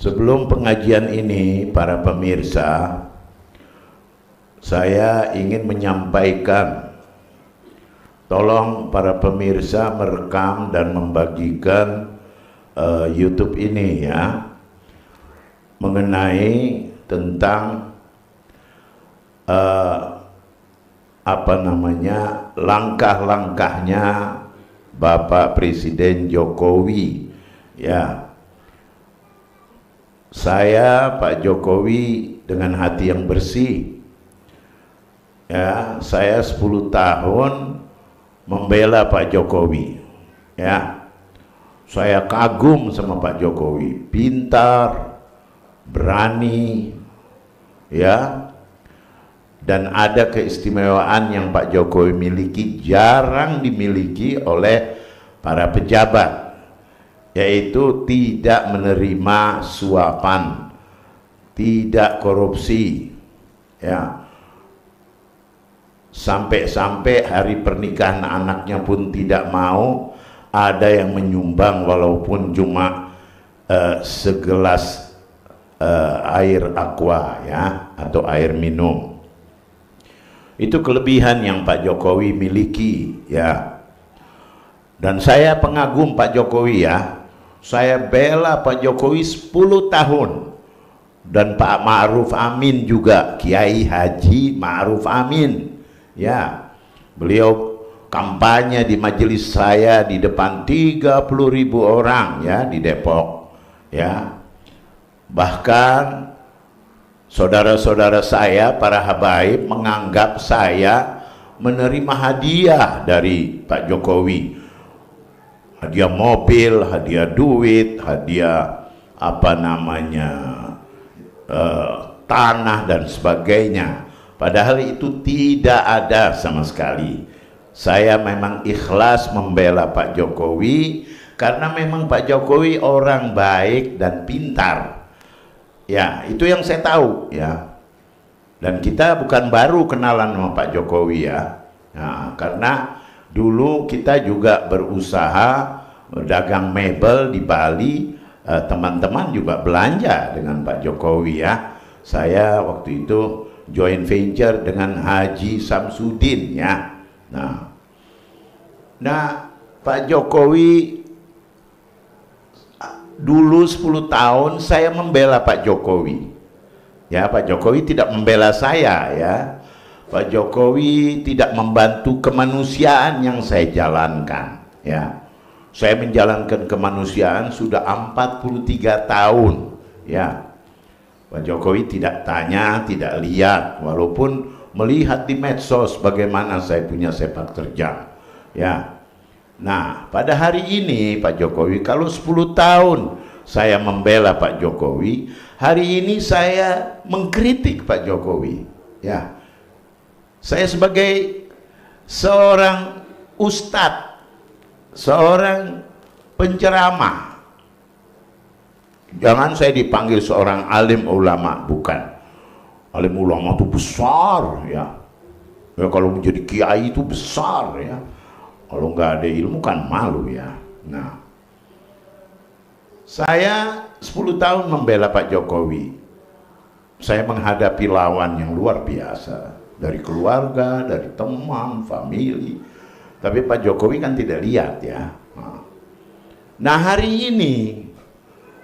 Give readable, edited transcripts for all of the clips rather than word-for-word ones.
Sebelum pengajian ini, para pemirsa, saya ingin menyampaikan, tolong para pemirsa merekam dan membagikan YouTube ini ya, mengenai tentang langkah-langkahnya Bapak Presiden Jokowi ya. Saya Pak Jokowi dengan hati yang bersih ya, saya 10 tahun membela Pak Jokowi ya. Saya kagum sama Pak Jokowi, pintar, berani ya, dan ada keistimewaan yang Pak Jokowi miliki, jarang dimiliki oleh para pejabat, yaitu tidak menerima suapan, tidak korupsi ya. Sampai-sampai hari pernikahan anaknya pun tidak mau ada yang menyumbang walaupun cuma segelas air aqua ya, atau air minum. Itu kelebihan yang Pak Jokowi miliki ya. Dan saya pengagum Pak Jokowi ya. Saya bela Pak Jokowi 10 tahun. Dan Pak Ma'ruf Amin juga, Kiai Haji Ma'ruf Amin ya. Beliau kampanye di majelis saya di depan 30.000 orang ya di Depok ya. Bahkan saudara-saudara saya, para habaib, menganggap saya menerima hadiah dari Pak Jokowi, hadiah mobil, hadiah duit, hadiah tanah dan sebagainya. Padahal itu tidak ada sama sekali. Saya memang ikhlas membela Pak Jokowi karena memang Pak Jokowi orang baik dan pintar. Ya, itu yang saya tahu ya. Dan kita bukan baru kenalan sama Pak Jokowi ya. Nah, karena dulu kita juga berusaha dagang mebel di Bali, teman-teman juga belanja dengan Pak Jokowi ya. Saya waktu itu joint venture dengan Haji Samsudin ya. Nah, Pak Jokowi dulu 10 tahun saya membela Pak Jokowi ya. Pak Jokowi tidak membela saya ya. Pak Jokowi tidak membantu kemanusiaan yang saya jalankan ya. Saya menjalankan kemanusiaan sudah 43 tahun ya. Pak Jokowi tidak tanya, tidak lihat, walaupun melihat di medsos bagaimana saya punya sepak terjang ya. Nah, pada hari ini Pak Jokowi, kalau 10 tahun saya membela Pak Jokowi, hari ini saya mengkritik Pak Jokowi ya. Saya sebagai seorang ustadz, seorang penceramah, jangan saya dipanggil seorang alim ulama, bukan. Alim ulama itu besar ya. Ya, kalau menjadi kiai itu besar ya. Kalau nggak ada ilmu kan malu ya. Nah, saya 10 tahun membela Pak Jokowi. Saya menghadapi lawan yang luar biasa, dari keluarga, dari teman, famili. Tapi Pak Jokowi kan tidak lihat ya. Nah, hari ini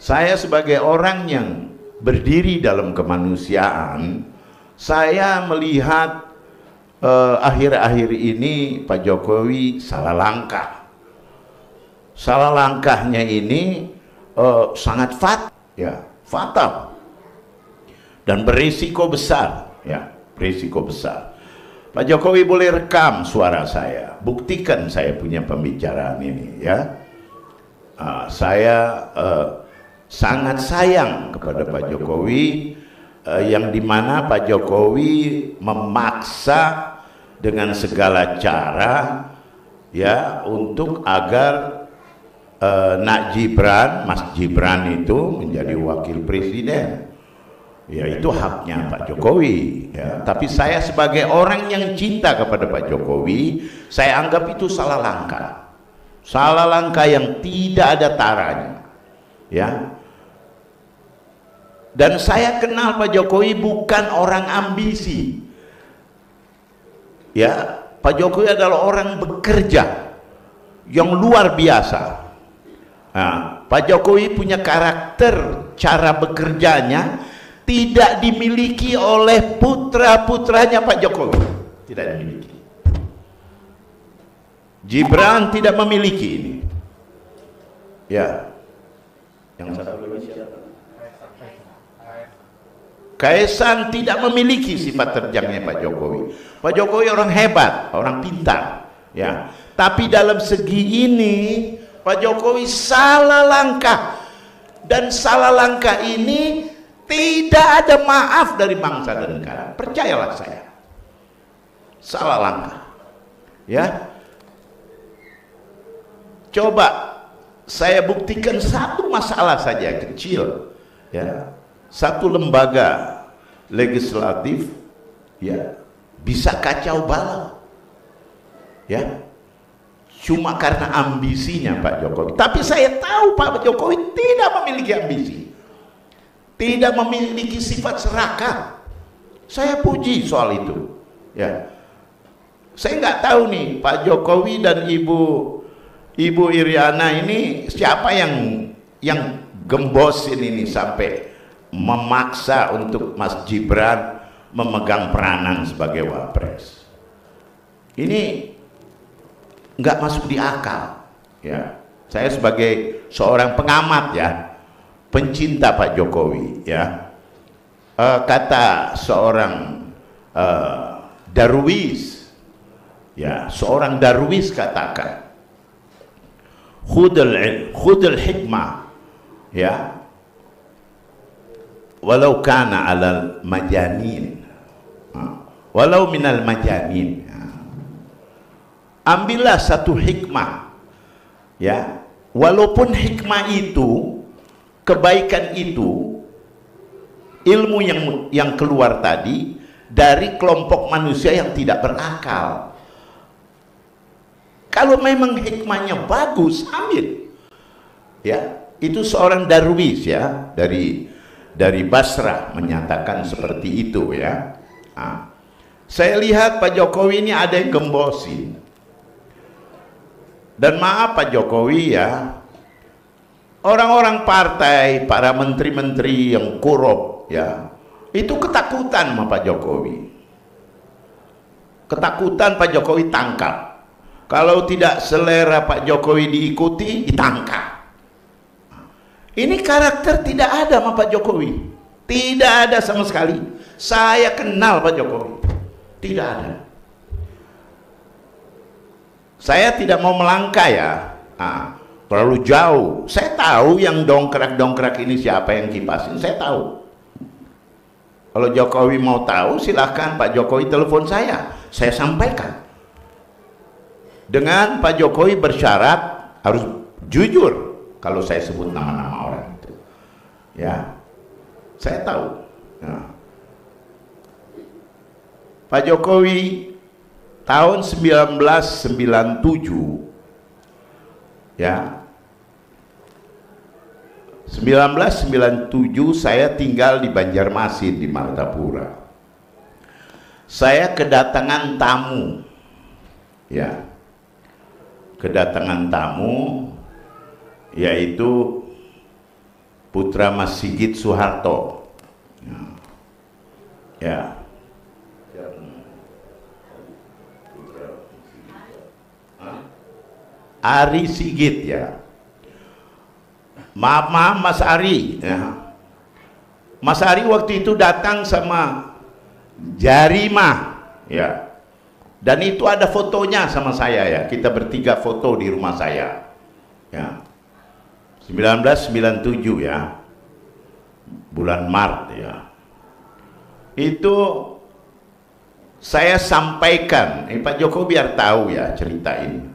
saya sebagai orang yang berdiri dalam kemanusiaan, saya melihat akhir-akhir ini Pak Jokowi salah langkah. Salah langkahnya ini sangat fatal dan berisiko besar ya, berisiko besar. Pak Jokowi boleh rekam suara saya, buktikan saya punya pembicaraan ini ya. Saya sangat sayang kepada Pak Jokowi, yang dimana Pak Jokowi memaksa dengan segala cara ya untuk agar Mas Gibran itu menjadi wakil presiden. Ya, itu haknya Pak Jokowi ya. Tapi saya sebagai orang yang cinta kepada Pak Jokowi, saya anggap itu salah langkah. Salah langkah yang tidak ada taranya ya. Dan saya kenal Pak Jokowi bukan orang ambisi. Ya, Pak Jokowi adalah orang bekerja yang luar biasa. Nah, Pak Jokowi punya karakter, cara bekerjanya tidak dimiliki oleh putra-putranya Pak Jokowi. Tidak dimiliki. Gibran tidak memiliki ini. Ya. Yang satu lagi siapa? Kaisang tidak memiliki sifat terjangnya Pak Jokowi. Pak Jokowi orang hebat, orang pintar, ya. Tapi dalam segi ini Pak Jokowi salah langkah, dan salah langkah ini tidak ada maaf dari bangsa dan negara. Percayalah saya, salah langkah, ya. Coba saya buktikan satu masalah saja kecil, ya. Satu lembaga legislatif, ya, bisa kacau balau, ya, cuma karena ambisinya Pak Jokowi. Tapi saya tahu Pak Jokowi tidak memiliki ambisi, tidak memiliki sifat serakah. Saya puji soal itu, ya. Saya nggak tahu nih Pak Jokowi dan Ibu Iriana ini siapa yang gembosin ini sampai memaksa untuk Mas Gibran memegang peranan sebagai wapres. Ini nggak masuk di akal, ya. Saya sebagai seorang pengamat, ya, pencinta Pak Jokowi, ya, kata seorang Darwis, ya, seorang Darwis katakan, khudul hikmah, ya, walau kana alal majanin, walau minal majanin. Ambillah satu hikmah, ya, walaupun hikmah itu, kebaikan itu, ilmu yang keluar tadi dari kelompok manusia yang tidak berakal. Kalau memang hikmahnya bagus, ambil, ya. Itu seorang Darwis, ya, dari Basrah menyatakan seperti itu, ya. Nah, saya lihat Pak Jokowi ini ada yang gembosi. Dan maaf Pak Jokowi, ya, orang-orang partai, para menteri-menteri yang korup, ya, itu ketakutan sama Pak Jokowi. Ketakutan Pak Jokowi tangkap. Kalau tidak selera Pak Jokowi diikuti, ditangkap. Ini karakter tidak ada sama Pak Jokowi, tidak ada sama sekali. Saya kenal Pak Jokowi, tidak ada. Saya tidak mau melangkah, ya, terlalu jauh. Saya tahu yang dongkrak-dongkrak ini siapa yang kipasin, saya tahu. Kalau Jokowi mau tahu, silahkan Pak Jokowi telepon saya sampaikan. Dengan Pak Jokowi bersyarat harus jujur kalau saya sebut nama-nama orang itu, ya, saya tahu, ya. Pak Jokowi tahun 1997, ya, 1997 saya tinggal di Banjarmasin di Martapura. Saya kedatangan tamu, ya, kedatangan tamu, yaitu putra Mas Sigit Soeharto, ya. Ari Sigit, ya. Maaf Mas Ari, ya. Mas Ari waktu itu datang sama Jarimah, ya. Dan itu ada fotonya sama saya, ya. Kita bertiga foto di rumah saya, ya. 1997, ya, bulan Maret, ya. Itu saya sampaikan, Pak Jokowi biar tahu, ya, cerita ini.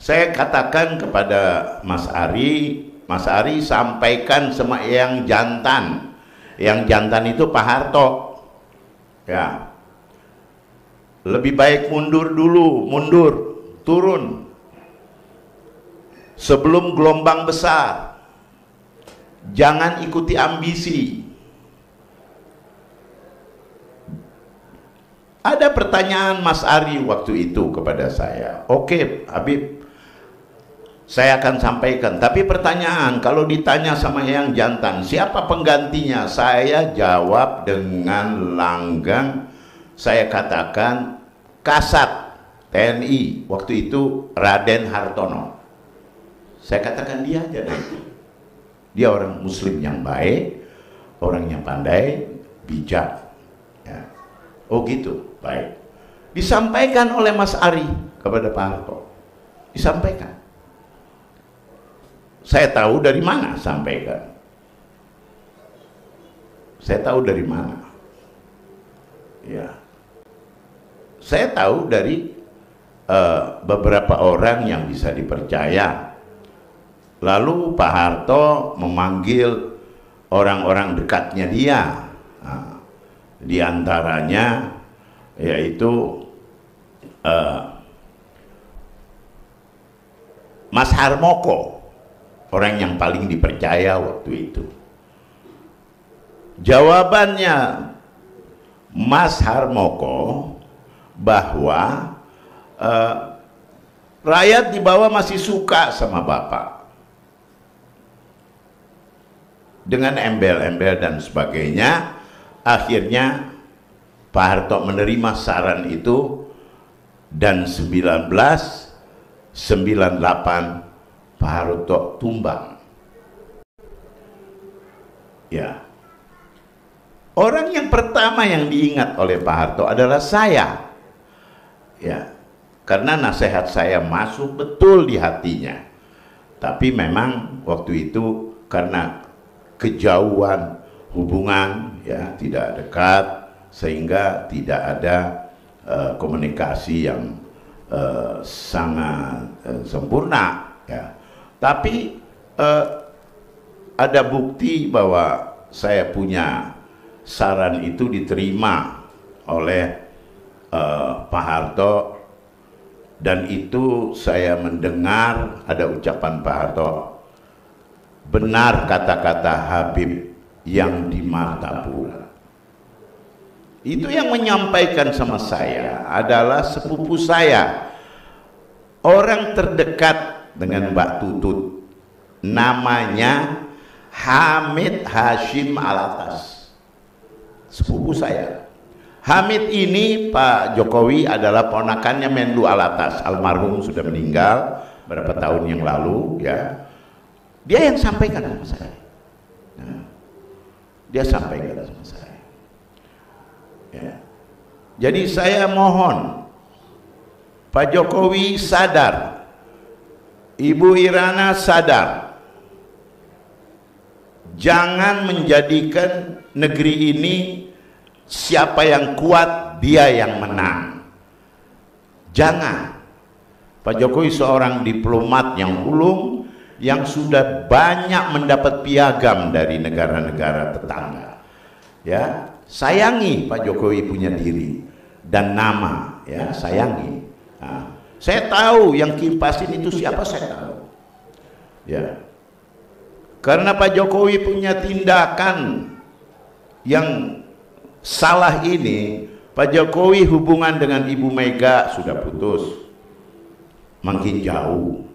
Saya katakan kepada Mas Ari sampaikan sama yang jantan itu Pak Harto, ya, lebih baik mundur dulu, turun sebelum gelombang besar. Jangan ikuti ambisi. Ada pertanyaan Mas Ari waktu itu kepada saya. Oke, Habib, saya akan sampaikan. Tapi pertanyaan, kalau ditanya sama yang jantan, siapa penggantinya? Saya jawab dengan langgang. Saya katakan Kasat TNI waktu itu Raden Hartono. Saya katakan dia aja nanti. Dia orang Muslim yang baik, orang yang pandai, bijak. Ya. Oh gitu, baik. Disampaikan oleh Mas Ari kepada Pak Harto. Disampaikan. Saya tahu dari mana sampaikan. Saya tahu dari mana. Ya. Saya tahu dari beberapa orang yang bisa dipercaya. Lalu Pak Harto memanggil orang-orang dekatnya dia. Nah, di antaranya yaitu Mas Harmoko, orang yang paling dipercaya waktu itu. Jawabannya Mas Harmoko bahwa rakyat di bawah masih suka sama Bapak dengan embel-embel dan sebagainya. Akhirnya Pak Harto menerima saran itu dan 1998 Pak Harto tumbang. Ya. Orang yang pertama yang diingat oleh Pak Harto adalah saya. Ya. Karena nasihat saya masuk betul di hatinya. Tapi memang waktu itu karena kejauhan hubungan, ya, tidak dekat, sehingga tidak ada komunikasi yang sangat sempurna, ya. Tapi ada bukti bahwa saya punya saran itu diterima oleh Pak Harto, dan itu saya mendengar ada ucapan Pak Harto, benar kata-kata Habib yang di Martapura. Itu yang menyampaikan sama saya adalah sepupu saya, orang terdekat dengan Mbak Tutut, namanya Hamid Hashim Alatas, sepupu saya. Hamid ini Pak Jokowi adalah ponakannya Menlu Alatas, almarhum sudah meninggal beberapa tahun yang lalu, ya. Dia yang sampaikan sama saya. Nah, dia sampaikan sama saya. Ya. Jadi saya mohon Pak Jokowi sadar, Ibu Irana sadar, jangan menjadikan negeri ini siapa yang kuat dia yang menang. Jangan. Pak Jokowi seorang diplomat yang ulung, yang sudah banyak mendapat piagam dari negara-negara tetangga. Ya, sayangi Pak Jokowi punya diri dan nama, ya, sayangi. Nah, saya tahu yang kimpasin itu siapa, saya tahu. Ya. Karena Pak Jokowi punya tindakan yang salah ini, Pak Jokowi hubungan dengan Ibu Mega sudah putus, makin jauh.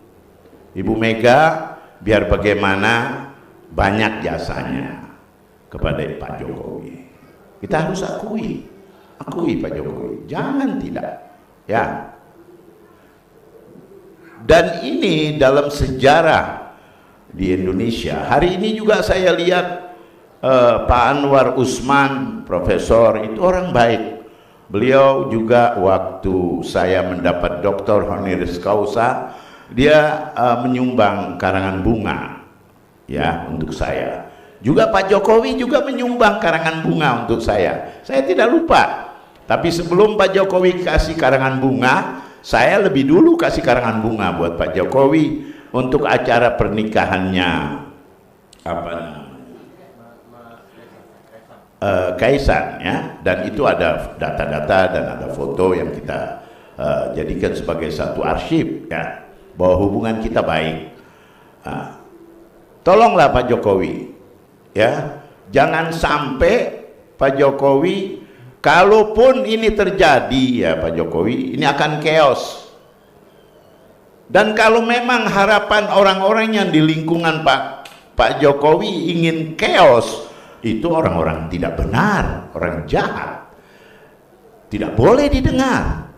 Ibu Mega biar bagaimana banyak jasanya kepada Pak Jokowi. Kita harus akui Pak Jokowi, jangan tidak, ya. Dan ini dalam sejarah di Indonesia. Hari ini juga saya lihat Pak Anwar Usman, profesor, itu orang baik. Beliau juga waktu saya mendapat doktor honoris causa, dia menyumbang karangan bunga, ya, untuk saya. Juga Pak Jokowi juga menyumbang karangan bunga untuk saya. Saya tidak lupa. Tapi sebelum Pak Jokowi kasih karangan bunga, saya lebih dulu kasih karangan bunga buat Pak Jokowi untuk acara pernikahannya apa namanya, Kaisang, ya. Dan itu ada data-data dan ada foto yang kita jadikan sebagai satu arsip, ya, bahwa hubungan kita baik. Tolonglah Pak Jokowi, Ya, jangan sampai Pak Jokowi, kalaupun ini terjadi ya Pak Jokowi, ini akan chaos. Dan kalau memang harapan orang-orang yang di lingkungan Pak Jokowi ingin chaos, itu orang-orang tidak benar, orang jahat, tidak boleh didengar.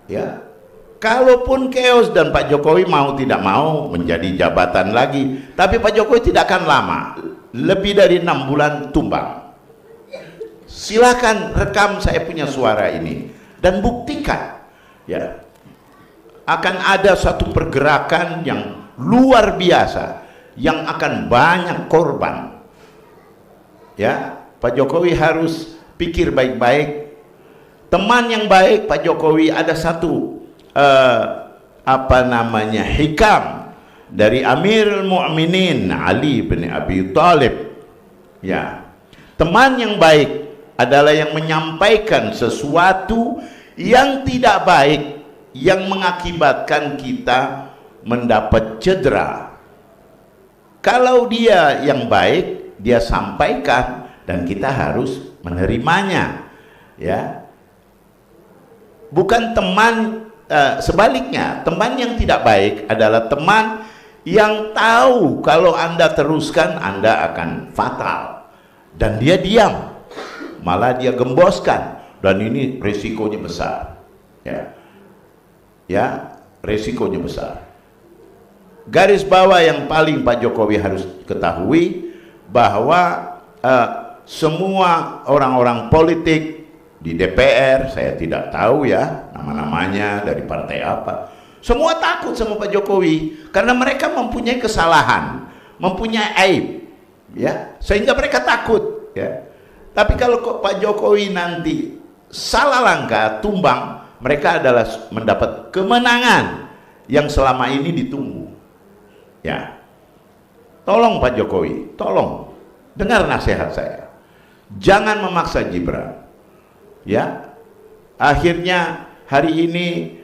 Ya, kalaupun chaos dan Pak Jokowi mau tidak mau menjadi jabatan lagi, tapi Pak Jokowi tidak akan lama, lebih dari 6 bulan tumbang. Silakan rekam saya punya suara ini dan buktikan, ya, akan ada satu pergerakan yang luar biasa yang akan banyak korban. Ya, Pak Jokowi harus pikir baik-baik. Teman yang baik Pak Jokowi ada satu hikam dari Amirul Mukminin Ali bin Abi Thalib. Ya, teman yang baik adalah yang menyampaikan sesuatu yang tidak baik yang mengakibatkan kita mendapat cedera. Kalau dia yang baik, dia sampaikan dan kita harus menerimanya. Ya, bukan teman sebaliknya, teman yang tidak baik adalah teman yang tahu kalau Anda teruskan Anda akan fatal, dan dia diam, malah dia gemboskan, dan ini resikonya besar. Ya, resikonya besar. Garis bawah yang paling Pak Jokowi harus ketahui bahwa semua orang-orang politik di DPR, saya tidak tahu ya nama-namanya dari partai apa, semua takut sama Pak Jokowi karena mereka mempunyai kesalahan, mempunyai aib, ya, sehingga mereka takut, ya. Tapi kalau Pak Jokowi nanti salah langkah, tumbang, mereka adalah mendapat kemenangan yang selama ini ditunggu. Ya, tolong Pak Jokowi, tolong dengar nasihat saya, jangan memaksa Gibran. Ya, akhirnya hari ini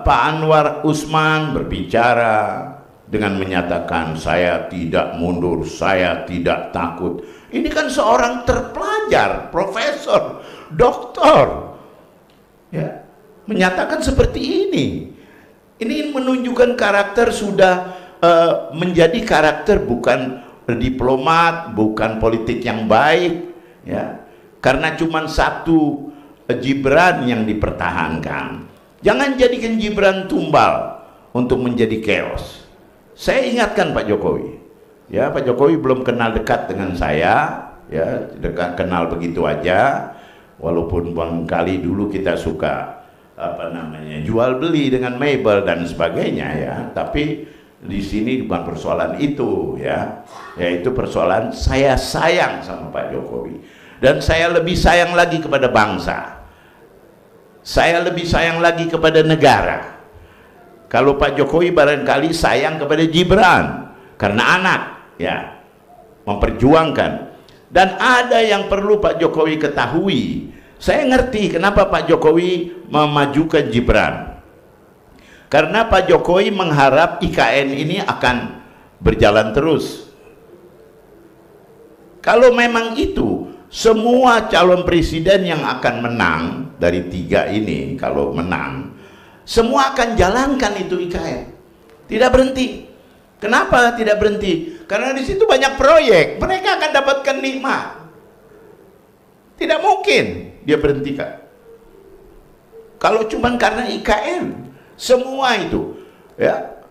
Pak Anwar Usman berbicara dengan menyatakan saya tidak mundur, saya tidak takut. Ini kan seorang terpelajar, profesor, doktor, ya, menyatakan seperti ini. Ini menunjukkan karakter sudah menjadi karakter bukan diplomat, bukan politik yang baik, ya. Karena cuma satu Gibran yang dipertahankan. Jangan jadikan Gibran tumbal untuk menjadi chaos. Saya ingatkan Pak Jokowi, ya, Pak Jokowi belum kenal dekat dengan saya, ya, dekat kenal begitu aja. Walaupun barangkali dulu kita suka jual beli dengan Mebel dan sebagainya, ya, tapi di sini bukan persoalan itu, ya, yaitu persoalan saya sayang sama Pak Jokowi dan saya lebih sayang lagi kepada bangsa. Saya lebih sayang lagi kepada negara. Kalau Pak Jokowi barangkali sayang kepada Gibran karena anak, ya, memperjuangkan. Dan ada yang perlu Pak Jokowi ketahui. Saya ngerti kenapa Pak Jokowi memajukan Gibran. Karena Pak Jokowi mengharap IKN ini akan berjalan terus. Kalau memang itu, semua calon presiden yang akan menang dari 3 ini, kalau menang, semua akan jalankan itu IKN. Tidak berhenti. Kenapa tidak berhenti? Karena di situ banyak proyek, mereka akan dapatkan nikmat. Tidak mungkin dia berhentikan. Kalau cuma karena IKN, semua itu, ya,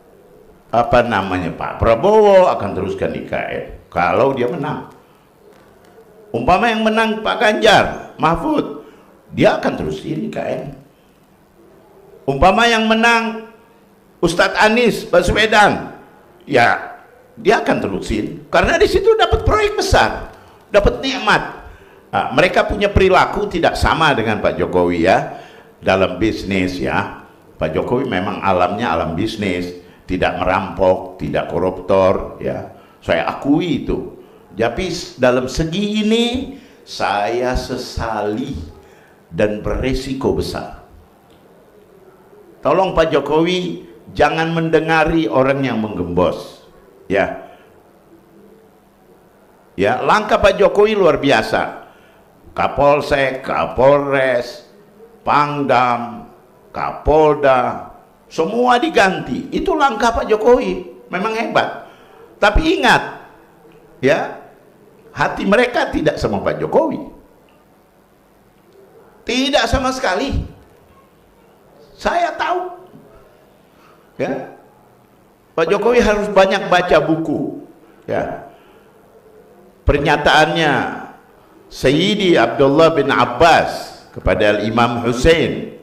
Pak Prabowo akan teruskan IKN kalau dia menang. Umpama yang menang Pak Ganjar Mahfud, dia akan terusin IKN. Umpama yang menang Ustadz Anies Baswedan, ya, dia akan terusin karena di situ dapat proyek besar, dapat nikmat. Nah, mereka punya perilaku tidak sama dengan Pak Jokowi, ya, dalam bisnis, ya. Pak Jokowi memang alamnya alam bisnis, tidak merampok, tidak koruptor, ya, saya akui itu. Tapi dalam segi ini saya sesali dan beresiko besar. Tolong Pak Jokowi jangan mendengari orang yang menggembos, ya. Ya, langkah Pak Jokowi luar biasa. Kapolsek, Kapolres, Pangdam, Kapolda, semua diganti. Itu langkah Pak Jokowi, memang hebat. Tapi ingat, ya, hati mereka tidak sama Pak Jokowi. Tidak sama sekali. Saya tahu. Ya. Pak Jokowi harus banyak baca buku. Ya. Pernyataannya Sayyidi Abdullah bin Abbas kepada Imam Hussein.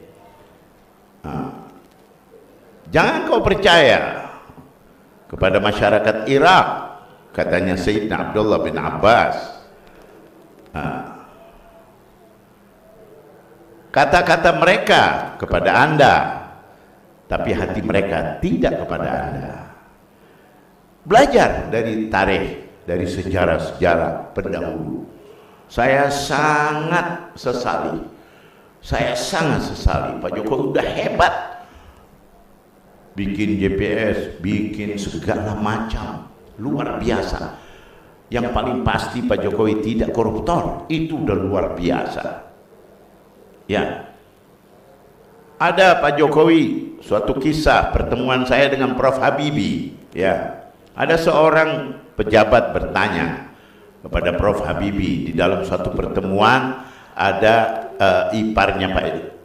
Jangan kau percaya kepada masyarakat Irak, katanya Sayyidina Abdullah bin Abbas. Kata-kata mereka kepada Anda, tapi hati mereka tidak kepada Anda. Belajar dari tarikh, dari sejarah-sejarah pendahulu. Saya sangat sesali. Pak Jokowi udah hebat. Bikin GPS, bikin segala macam, luar biasa. Yang paling pasti Pak Jokowi tidak koruptor, itu udah luar biasa. Ya, ada Pak Jokowi, suatu kisah pertemuan saya dengan Prof. Habibie. Ya, ada seorang pejabat bertanya kepada Prof. Habibie di dalam suatu pertemuan, ada iparnya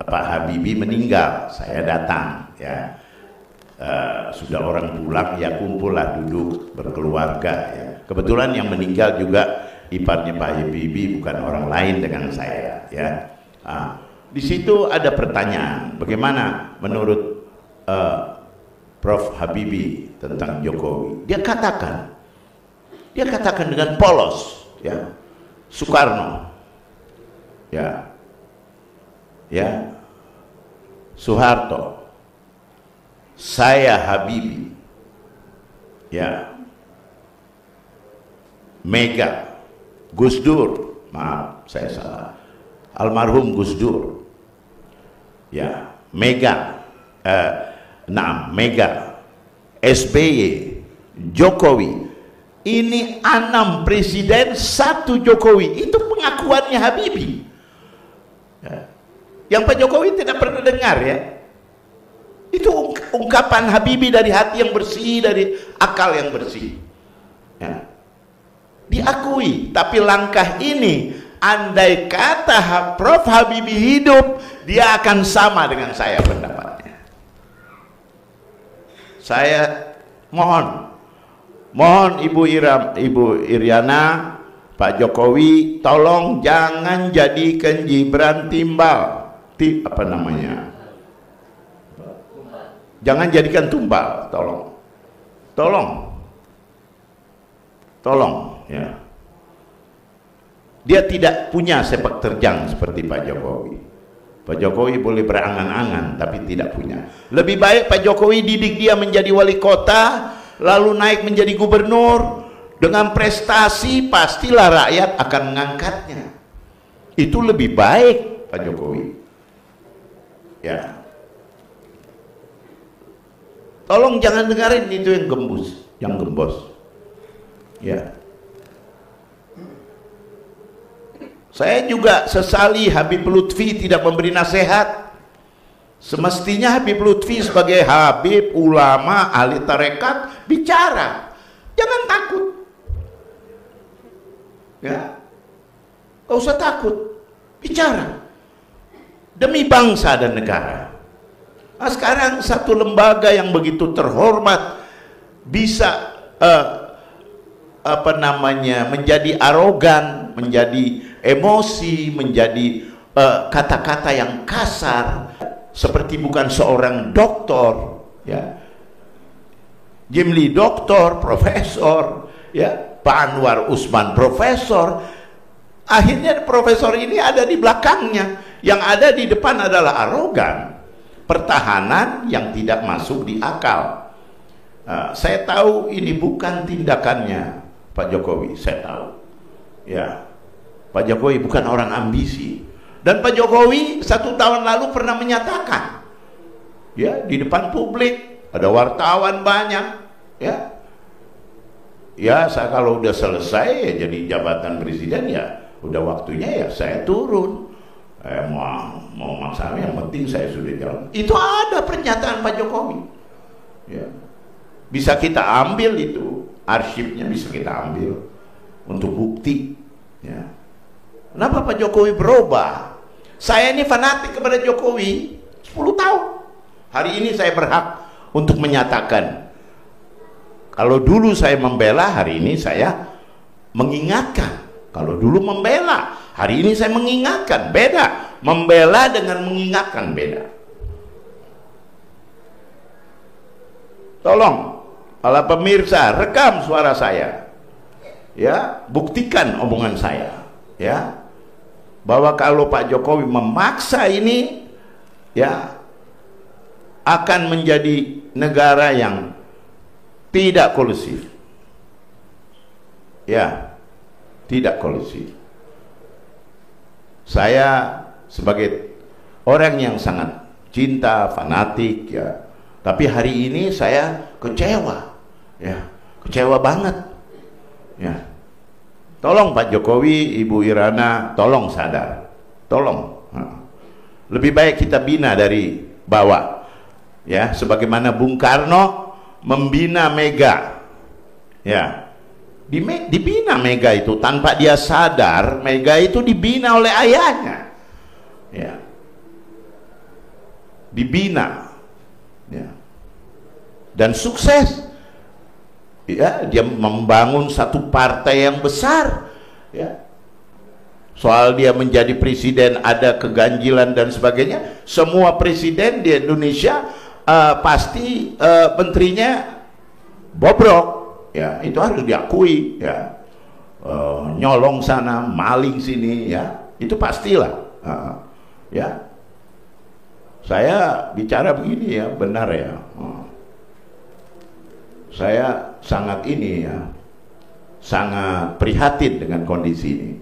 Pak Habibie meninggal. Saya datang, ya. Sudah orang pulang, ya kumpullah duduk berkeluarga, ya. Kebetulan yang meninggal juga iparnya Pak Habibie, bukan orang lain dengan saya, ya. Di situ ada pertanyaan, bagaimana menurut Prof. Habibie tentang Jokowi? Dia katakan dengan polos, ya, Soekarno, ya, Soeharto, saya Habibie, ya, Mega, Gus Dur, maaf saya salah, almarhum Gus Dur, ya, Mega, Mega, SBY, Jokowi. Ini 6 presiden, 1 Jokowi. Itu pengakuannya Habibie, ya. Yang Pak Jokowi tidak pernah dengar, ya. Itu ungkapan Habibie dari hati yang bersih, dari akal yang bersih, ya. Diakui. Tapi langkah ini, andai kata Prof. Habibie hidup, dia akan sama dengan saya pendapatnya. Saya mohon Ibu Iriana, Pak Jokowi, tolong jangan jadikan Gibran jangan jadikan tumbal, tolong, ya. Dia tidak punya sepak terjang seperti Pak Jokowi. Pak Jokowi boleh berangan-angan tapi tidak punya. Lebih baik Pak Jokowi didik dia menjadi wali kota, lalu naik menjadi gubernur. Dengan prestasi pastilah rakyat akan mengangkatnya. Itu lebih baik Pak Jokowi, ya. Tolong jangan dengarin itu yang gembos, ya. Saya juga sesali Habib Lutfi tidak memberi nasihat. Semestinya Habib Lutfi sebagai Habib, ulama, ahli tarekat bicara. Jangan takut, ya. Gak usah takut, bicara demi bangsa dan negara. Nah, sekarang satu lembaga yang begitu terhormat bisa menjadi arogan, menjadi emosi, menjadi kata-kata yang kasar, seperti bukan seorang doktor, ya. Jimli doktor, profesor, ya, Pak Anwar Usman profesor. Akhirnya profesor ini ada di belakangnya, yang ada di depan adalah arogan, pertahanan yang tidak masuk di akal. Saya tahu ini bukan tindakannya Pak Jokowi, saya tahu, ya. Pak Jokowi bukan orang ambisi. Dan Pak Jokowi 1 tahun lalu pernah menyatakan, ya, di depan publik, ada wartawan banyak, ya, ya saya kalau udah selesai ya jadi jabatan presiden ya udah waktunya ya saya turun. Mau masalah yang penting saya sudah jalan. Itu ada pernyataan Pak Jokowi. Ya. Bisa kita ambil itu, arsipnya bisa kita ambil untuk bukti. Ya. Kenapa Pak Jokowi berubah? Saya ini fanatik kepada Jokowi 10 tahun. Hari ini saya berhak untuk menyatakan. Kalau dulu saya membela, hari ini saya mengingatkan. Kalau dulu membela, hari ini saya mengingatkan. Beda, membela dengan mengingatkan beda. Tolong para pemirsa, rekam suara saya, ya, buktikan omongan saya, ya, bahwa kalau Pak Jokowi memaksa ini, ya, akan menjadi negara yang tidak kondusif, ya, tidak kondusif. Saya sebagai orang yang sangat cinta, fanatik, ya, tapi hari ini saya kecewa, ya, kecewa banget, ya. Tolong Pak Jokowi, Ibu Irana, tolong sadar, tolong. Lebih baik kita bina dari bawah, ya, sebagaimana Bung Karno membina Mega, ya. Dibina Mega itu tanpa dia sadar. Mega itu dibina oleh ayahnya, ya, dibina, ya, dan sukses, ya. Dia membangun satu partai yang besar, ya. Soal dia menjadi presiden ada keganjilan dan sebagainya. Semua presiden di Indonesia pasti menterinya bobrok. Ya, itu harus diakui, ya. Nyolong sana, maling sini, ya, itu pastilah. Ya, saya bicara begini, ya, benar, ya. Saya sangat ini, ya, sangat prihatin dengan kondisi ini.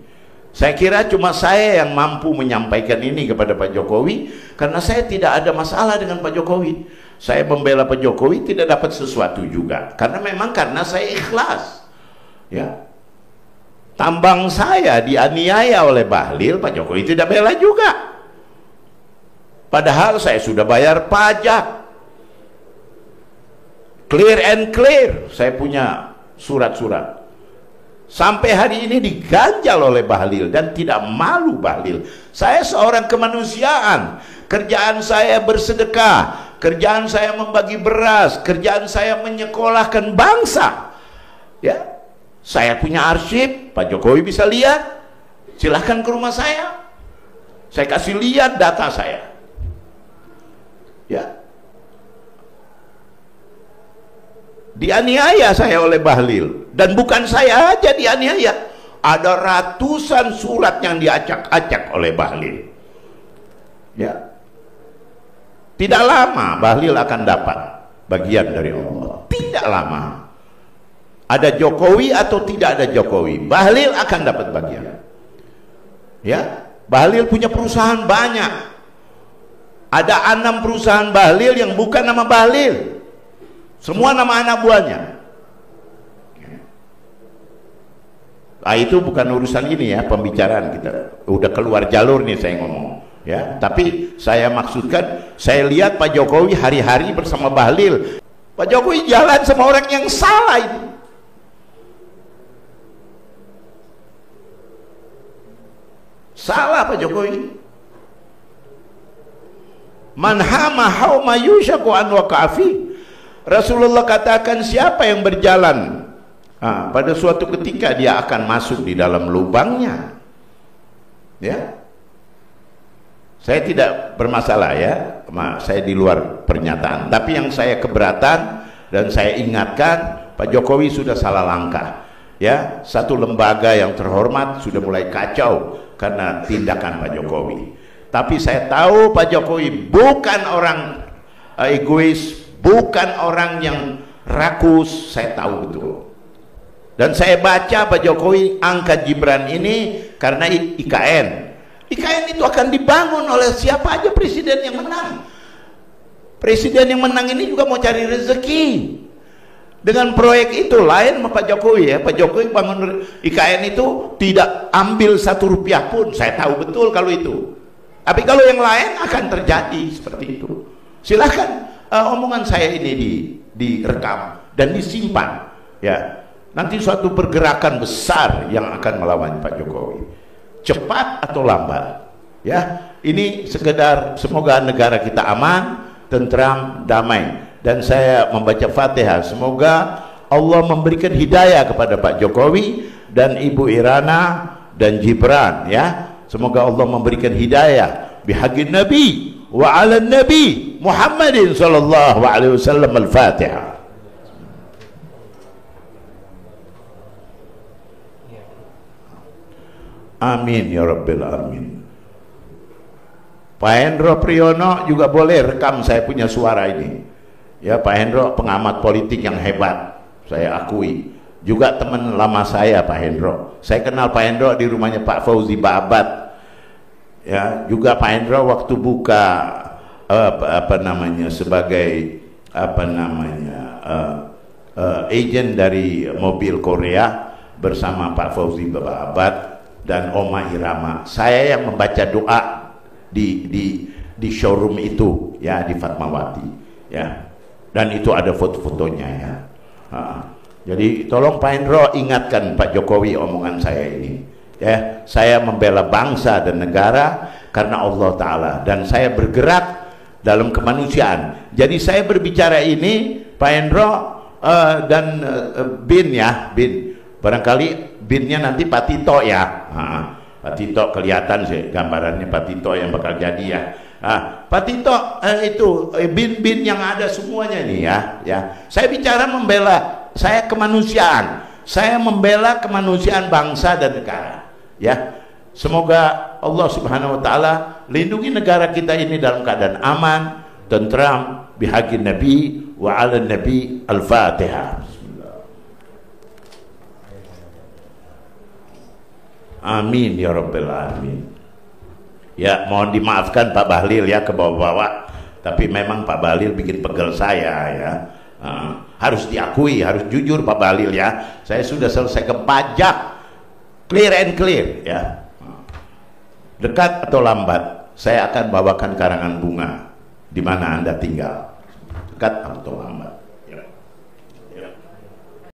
Saya kira cuma saya yang mampu menyampaikan ini kepada Pak Jokowi, karena saya tidak ada masalah dengan Pak Jokowi. Saya membela Pak Jokowi tidak dapat sesuatu juga, karena memang karena saya ikhlas, ya. Tambang saya dianiaya oleh Bahlil, Pak Jokowi tidak bela juga, padahal saya sudah bayar pajak, clear and clear. Saya punya surat-surat. Sampai hari ini diganjal oleh Bahlil dan tidak malu Bahlil. Saya seorang kemanusiaan, kerjaan saya bersedekah, kerjaan saya membagi beras, kerjaan saya menyekolahkan bangsa, ya. Saya punya arsip, Pak Jokowi bisa lihat, silahkan ke rumah saya kasih lihat data saya, ya. Dianiaya saya oleh Bahlil, dan bukan saya aja dianiaya, ada ratusan surat yang diacak-acak oleh Bahlil, ya. Tidak lama Bahlil akan dapat bagian dari Allah, tidak lama. Ada Jokowi atau tidak ada Jokowi, Bahlil akan dapat bagian, ya. Bahlil punya perusahaan banyak, ada 6 perusahaan Bahlil yang bukan nama Bahlil, semua nama anak buahnya. Nah, itu bukan urusan ini, ya, pembicaraan kita udah keluar jalur nih saya ngomong, ya. Tapi saya maksudkan, saya lihat Pak Jokowi hari-hari bersama Bahlil. Pak Jokowi jalan sama orang yang salah itu. Salah Pak Jokowi. Man hama hauma yushaku an waqafi. Rasulullah katakan, siapa yang berjalan pada suatu ketika dia akan masuk di dalam lubangnya, ya. Saya tidak bermasalah, ya, saya di luar pernyataan, tapi yang saya keberatan dan saya ingatkan, Pak Jokowi sudah salah langkah, ya. Satu lembaga yang terhormat sudah mulai kacau karena tindakan Pak Jokowi. Tapi saya tahu Pak Jokowi bukan orang egois, bukan orang yang rakus, saya tahu betul. Dan saya baca Pak Jokowi angkat Gibran ini karena IKN. IKN itu akan dibangun oleh siapa aja presiden yang menang. Presiden yang menang ini juga mau cari rezeki. Dengan proyek itu lain sama Pak Jokowi ya. Pak Jokowi bangun IKN itu tidak ambil 1 rupiah pun. Saya tahu betul kalau itu. Tapi kalau yang lain akan terjadi seperti itu. Silahkan omongan saya ini direkam dan disimpan ya. Nanti suatu pergerakan besar yang akan melawan Pak Jokowi, cepat atau lambat ya. Ini sekedar semoga negara kita aman, tentram, damai. Dan saya membaca Fatihah, semoga Allah memberikan hidayah kepada Pak Jokowi dan Ibu Irana dan Gibran ya. Semoga Allah memberikan hidayah bihaqqin Nabi wa 'ala Nabi Muhammadin sallallahu alaihi wasallam. Al-Fatihah. Amin ya rabbil alamin. Pak Hendro Priyono juga boleh rekam saya punya suara ini ya. Pak Hendro pengamat politik yang hebat, saya akui. Juga teman lama saya Pak Hendro. Saya kenal Pak Hendro di rumahnya Pak Fauzi Ba'abad ya. Juga Pak Hendro waktu buka sebagai agent dari mobil Korea bersama Pak Fauzi Ba'abad dan Oma Irama. Saya yang membaca doa di showroom itu ya, di Fatmawati ya. Dan itu ada foto-fotonya ya. Jadi tolong Pak Hendro ingatkan Pak Jokowi omongan saya ini ya. Saya membela bangsa dan negara karena Allah Ta'ala, dan saya bergerak dalam kemanusiaan. Jadi saya berbicara ini Pak Hendro dan bin ya, bin barangkali binnya nanti Pak Tito ya. Pak Tito kelihatan sih gambarannya Pak Tito yang bakal jadi ya. Pak Tito itu bin-bin yang ada semuanya nih ya. Saya bicara membela, saya kemanusiaan. Saya membela kemanusiaan bangsa dan negara ya. Semoga Allah Subhanahu wa taala lindungi negara kita ini dalam keadaan aman, tentram, bihaqqin Nabi wa 'ala Nabi. Al-Fatihah. Amin ya rabbil alamin. Ya, mohon dimaafkan Pak Bahlil ya ke bawah-bawah, tapi memang Pak Bahlil bikin pegel saya ya. Harus diakui, harus jujur Pak Bahlil ya. Saya sudah selesaikan pajak, clear and clear ya. Dekat atau lambat saya akan bawakan karangan bunga di mana Anda tinggal, dekat atau lambat.